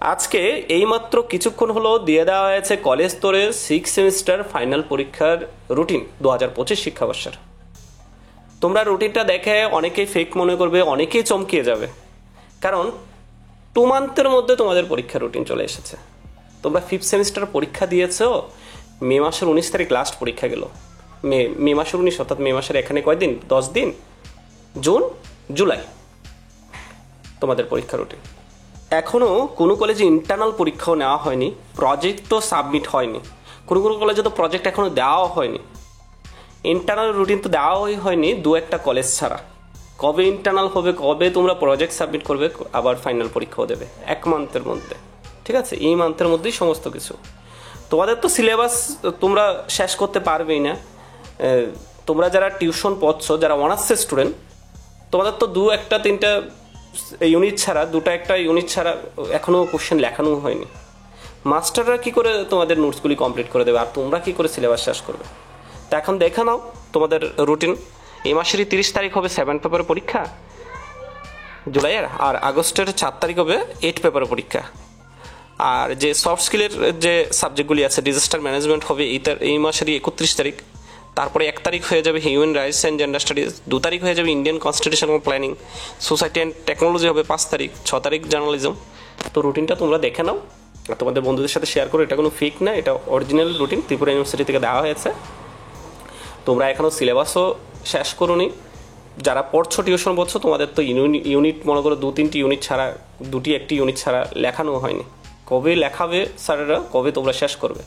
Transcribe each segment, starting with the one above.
আজকে এইমাত্র কিছুক্ষণ হলো দিয়ে দেওয়া হয়েছে কলেজ স্তরের 6 সেমিস্টার ফাইনাল পরীক্ষার রুটিন 2025 শিক্ষাবর্ষের। তোমরা রুটিনটা দেখে অনেকেই ফেক মনে করবে, অনেকেই চমকিয়ে যাবে, কারণ 2 মান্থের মধ্যে তোমাদের পরীক্ষার রুটিন চলে এসেছে। তোমরা 5th সেমিস্টার পরীক্ষা দিয়েছো, মে মাসের 19 তারিখ লাস্ট পরীক্ষা গেল। মে মাসের 19, অর্থাৎ মে মাসের এখানে কয়দিন, 10 দিন, জুন জুলাই তোমাদের পরীক্ষা রুটিন। এখনও কোনো কলেজে ইন্টারনাল পরীক্ষাও নেওয়া হয়নি, প্রজেক্টও সাবমিট হয়নি, কোনো কোনো কলেজে তো প্রজেক্ট এখনও দেওয়াও হয়নি। ইন্টারনাল রুটিন তো দেওয়াই হয়নি 2-1টা কলেজ ছাড়া। কবে ইন্টারনাল হবে, কবে তোমরা প্রজেক্ট সাবমিট করবে, আবার ফাইনাল পরীক্ষাও দেবে 1 মান্থের মধ্যে। ঠিক আছে, এই মান্থের মধ্যেই সমস্ত কিছু। তোমাদের তো সিলেবাস তোমরা শেষ করতে পারবেই না। তোমরা যারা টিউশন পড়ছো, যারা অনার্সের স্টুডেন্ট, তোমাদের তো 2-1-3টা ইউনিট ছাড়া, 2-1টা ইউনিট ছাড়া এখনও কোশ্চেন লেখানো হয়নি। মাস্টাররা কী করে তোমাদের নোটসগুলি কমপ্লিট করে দেবে, আর তোমরা কী করে সিলেবাস শেষ করবে? তা এখন দেখে নাও তোমাদের রুটিন। এই মাসেরই 30 তারিখ হবে 7 পেপারের পরীক্ষা জুলাইয়ের, আর আগস্টের 4 তারিখ হবে 8 পেপারের পরীক্ষা। আর যে সফট স্কিলের যে সাবজেক্টগুলি আছে, ডিজাস্টার ম্যানেজমেন্ট হবে এই মাসেরই 31 তারিখ। তারপরে 1 তারিখ হয়ে যাবে human rights and gender studies, 2 তারিখ হয়ে যাবে Indian constitutional planning, society and technology হবে 5 তারিখ, 6 তারিখ জার্নালিজম। তো রুটিনটা তোমরা দেখে নাও আর তোমাদের বন্ধুদের সাথে শেয়ার করো। এটা কোনো ফেক না, এটা অরিজিনাল রুটিন, ত্রিপুরা ইউনিভার্সিটি থেকে দেওয়া হয়েছে। তোমরা এখনও সিলেবাসও শেষ করোনি। যারা পড়ছো, টিউশন পড়ছো, তোমাদের তো ইউনিট মনে করো 2-3টি ইউনিট ছাড়া, 2-1টি ইউনিট ছাড়া লেখানো হয়নি। কবে লেখাবে স্যারেরা, কবে তোমরা শেষ করবে?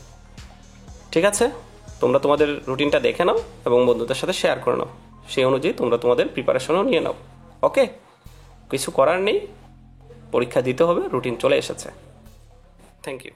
ঠিক আছে, তোমরা তোমাদের রুটিনটা দেখে নাও এবং বন্ধুদের সাথে শেয়ার করে নাও। সেই অনুযায়ী তোমরা তোমাদের প্রিপারেশনও নিয়ে নাও। ওকে, কিছু করার নেই, পরীক্ষা দিতে হবে, রুটিন চলে এসেছে। Thank you.